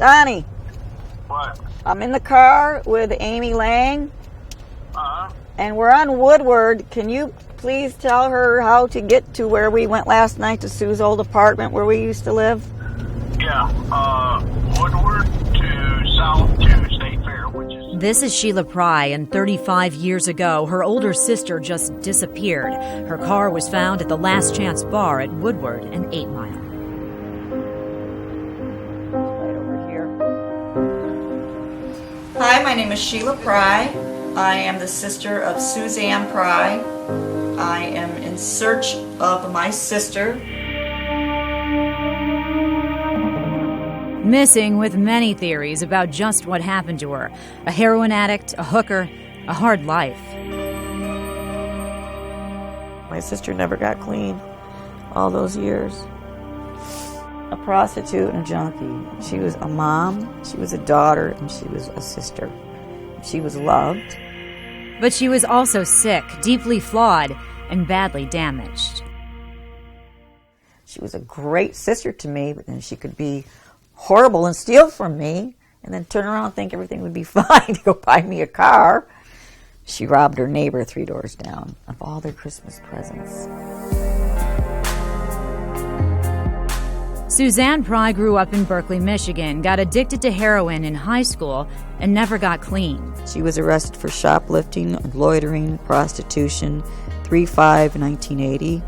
Donnie, What? I'm in the car with Amy Lang, Uh-huh. and we're on Woodward. Can you please tell her how to get to where we went last night, to Sue's old apartment where we used to live? Yeah, Woodward to south to State Fair, which is... This is Sheila Pry, and 35 years ago, her older sister just disappeared. Her car was found at the Last Chance Bar at Woodward and 8 Mile. Right over here. Hi, my name is Sheila Pry. I am the sister of Suzanne Pry. I am in search of my sister. Missing, with many theories about just what happened to her. A heroin addict, a hooker, a hard life. My sister never got clean all those years. A prostitute and a junkie. She was a mom, she was a daughter, and she was a sister. She was loved. But she was also sick, deeply flawed, and badly damaged. She was a great sister to me, but then she could be horrible and steal from me, and then turn around and think everything would be fine to go buy me a car. She robbed her neighbor 3 doors down of all their Christmas presents. Suzanne Pry grew up in Berkeley, Michigan, got addicted to heroin in high school, and never got clean. She was arrested for shoplifting, loitering, prostitution, 3/5/1980.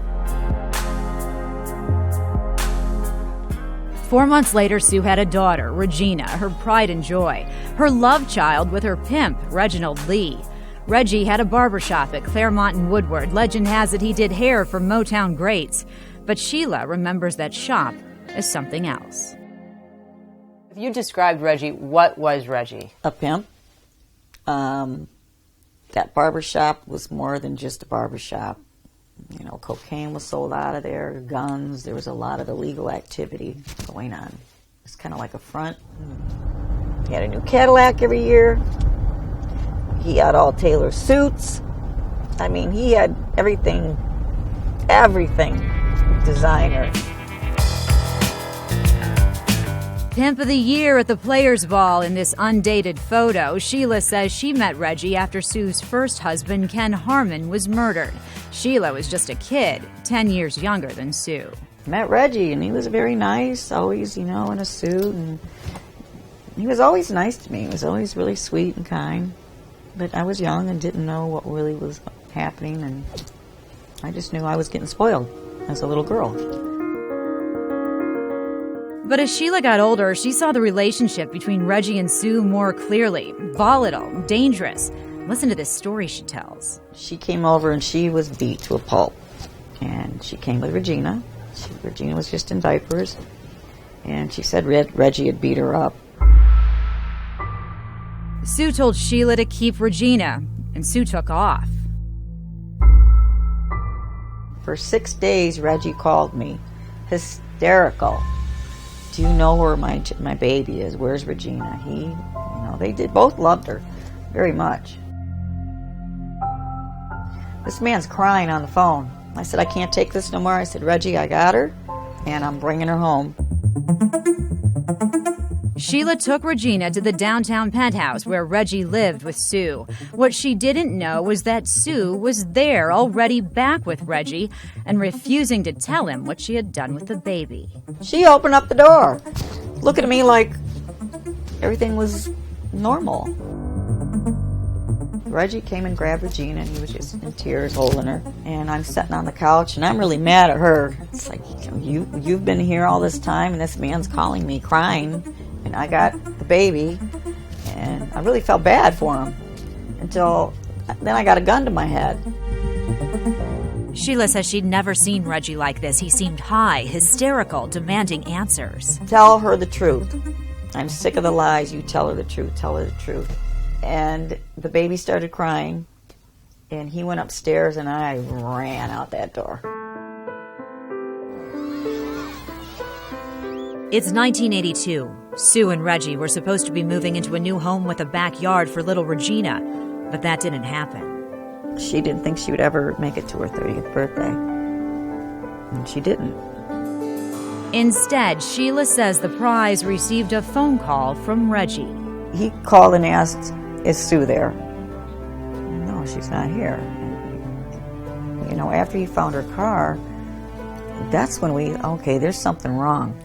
4 months later, Sue had a daughter, Regina, her pride and joy, her love child with her pimp, Reginald Lee. Reggie had a barbershop at Claremont and Woodward. Legend has it he did hair for Motown greats. But Sheila remembers that shop as something else. If you described Reggie, what was Reggie? A pimp. That barbershop was more than just a barbershop. You know, cocaine was sold out of there, guns, there was a lot of illegal activity going on. It's kind of like a front. He had a new Cadillac every year. He had all tailored suits. I mean, he had everything designer. Pimp of the Year at the Players Ball in this undated photo. Sheila says she met Reggie after Sue's first husband, Ken Harmon, was murdered. Sheila was just a kid, 10 years younger than Sue. Met Reggie, and he was very nice, always, you know, in a suit, and he was always nice to me. He was always really sweet and kind. But I was young and didn't know what really was happening, and I just knew I was getting spoiled as a little girl. But as Sheila got older, she saw the relationship between Reggie and Sue more clearly. Volatile, dangerous. Listen to this story she tells. She came over and she was beat to a pulp. And she came with Regina. Regina was just in diapers. And she said Reggie had beat her up. Sue told Sheila to keep Regina, and Sue took off. For 6 days, Reggie called me, hysterical. Do you know where my baby is? Where's Regina? They both loved her very much. This man's crying on the phone. I said, I can't take this no more. I said, Reggie, I got her, and I'm bringing her home. Sheila took Regina to the downtown penthouse where Reggie lived with Sue. What she didn't know was that Sue was there already back with Reggie and refusing to tell him what she had done with the baby. She opened up the door, looking at me like everything was normal. Reggie came and grabbed Regina, and he was just in tears holding her. And I'm sitting on the couch, and I'm really mad at her. It's like, you've been here all this time, and this man's calling me, crying. And I got the baby, and I really felt bad for him until then I got a gun to my head. Sheila says she'd never seen Reggie like this. He seemed high, hysterical, demanding answers. Tell her the truth. I'm sick of the lies. You tell her the truth. Tell her the truth. And the baby started crying, and he went upstairs, and I ran out that door. It's 1982. Sue and Reggie were supposed to be moving into a new home with a backyard for little Regina, but that didn't happen. She didn't think she would ever make it to her 30th birthday, and she didn't. Instead, Sheila says the Prys received a phone call from Reggie. He called and asked, "Is Sue there?" "No, she's not here." You know, after he found her car, that's when okay, there's something wrong.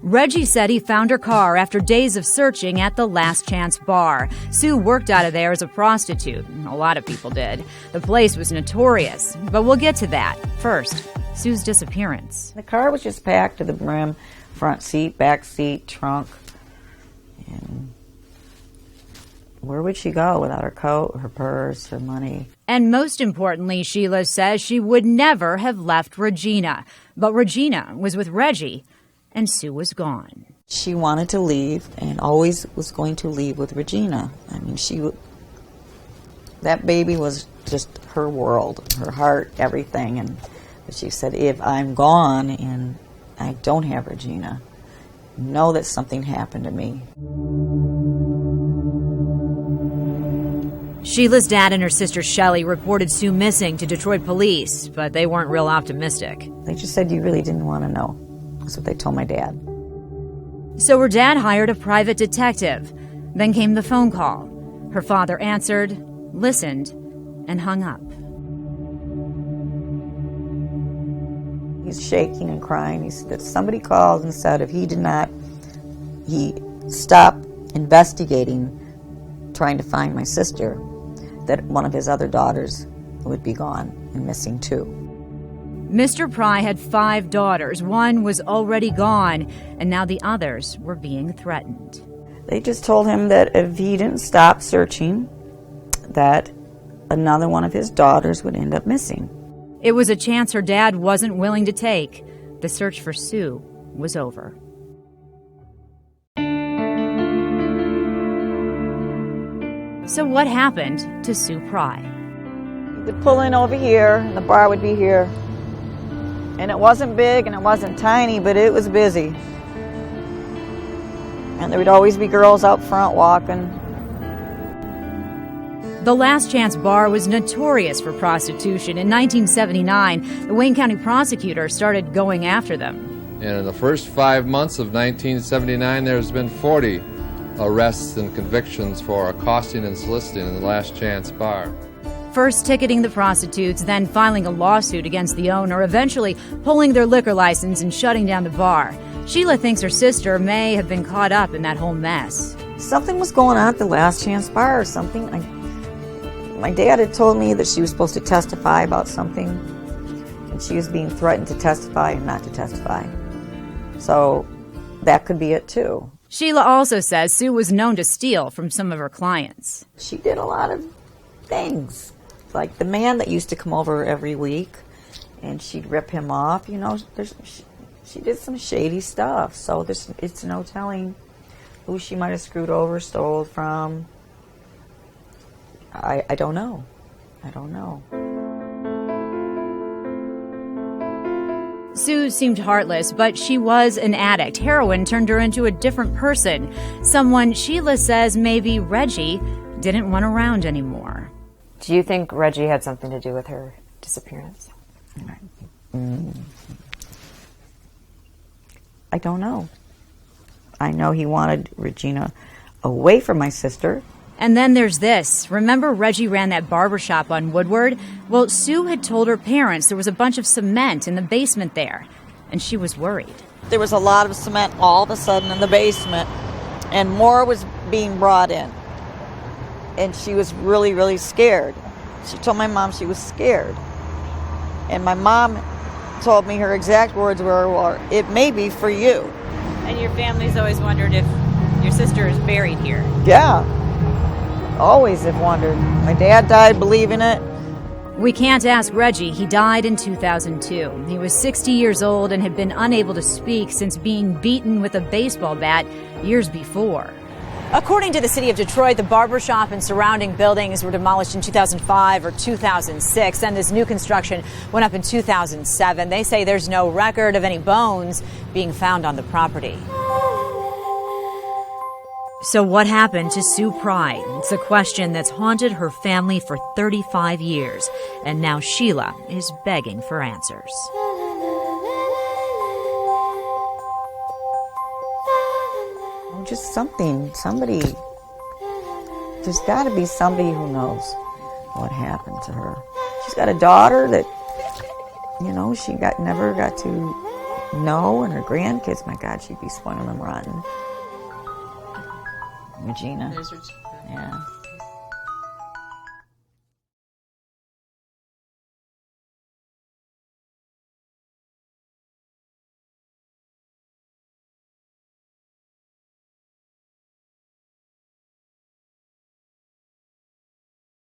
Reggie said he found her car after days of searching at the Last Chance bar. Sue worked out of there as a prostitute. A lot of people did. The place was notorious, but we'll get to that. First, Sue's disappearance. The car was just packed to the brim, front seat, back seat, trunk. And where would she go without her coat, her purse, her money? And most importantly, Sheila says she would never have left Regina. But Regina was with Reggie, and Sue was gone. She wanted to leave and always was going to leave with Regina. I mean, that baby was just her world, her heart, everything. But she said, if I'm gone and I don't have Regina, know that something happened to me. Sheila's dad and her sister Shelley reported Sue missing to Detroit police, but they weren't real optimistic. They just said you really didn't want to know. That's what they told my dad. So her dad hired a private detective. Then came the phone call. Her father answered, listened, and hung up. He's shaking and crying. He said that somebody called and said if he stopped investigating, trying to find my sister, that one of his other daughters would be gone and missing too. Mr. Pry had 5 daughters. One was already gone, and now the others were being threatened. They just told him that if he didn't stop searching, that another one of his daughters would end up missing. It was a chance her dad wasn't willing to take. The search for Sue was over. So what happened to Sue Pry? He would pull in over here, and the bar would be here. And it wasn't big and it wasn't tiny, but it was busy. And there would always be girls out front walking. The Last Chance bar was notorious for prostitution. In 1979, the Wayne County prosecutor started going after them. And in the first 5 months of 1979, there's been 40 arrests and convictions for accosting and soliciting in the Last Chance bar. First ticketing the prostitutes, then filing a lawsuit against the owner, eventually pulling their liquor license and shutting down the bar. Sheila thinks her sister may have been caught up in that whole mess. Something was going on at the Last Chance bar or something. My dad had told me that she was supposed to testify about something, and she was being threatened to testify and not to testify. So that could be it too. Sheila also says Sue was known to steal from some of her clients. She did a lot of things. Like the man that used to come over every week, and she'd rip him off. You know, she did some shady stuff. So it's no telling who she might have screwed over, stole from. I don't know. I don't know. Sue seemed heartless, but she was an addict. Heroin turned her into a different person. Someone Sheila says maybe Reggie didn't want around anymore. Do you think Reggie had something to do with her disappearance? I don't know. I know he wanted Regina away from my sister. And then there's this. Remember Reggie ran that barbershop on Woodward? Well, Sue had told her parents there was a bunch of cement in the basement there, and she was worried. There was a lot of cement all of a sudden in the basement, and more was being brought in. And she was really, really scared. She told my mom she was scared. And my mom told me her exact words were, well, it may be for you. And your family's always wondered if your sister is buried here. Yeah. Always have wondered. My dad died believing it. We can't ask Reggie. He died in 2002. He was 60 years old and had been unable to speak since being beaten with a baseball bat years before. According to the city of Detroit, the barbershop and surrounding buildings were demolished in 2005 or 2006, and this new construction went up in 2007. They say there's no record of any bones being found on the property. So what happened to Sue Pry? It's a question that's haunted her family for 35 years, and now Sheila is begging for answers. Just somebody, there's got to be somebody who knows what happened to her. She's got a daughter that, she never got to know, and her grandkids, my God, she'd be spoiling them rotten. Regina. Yeah.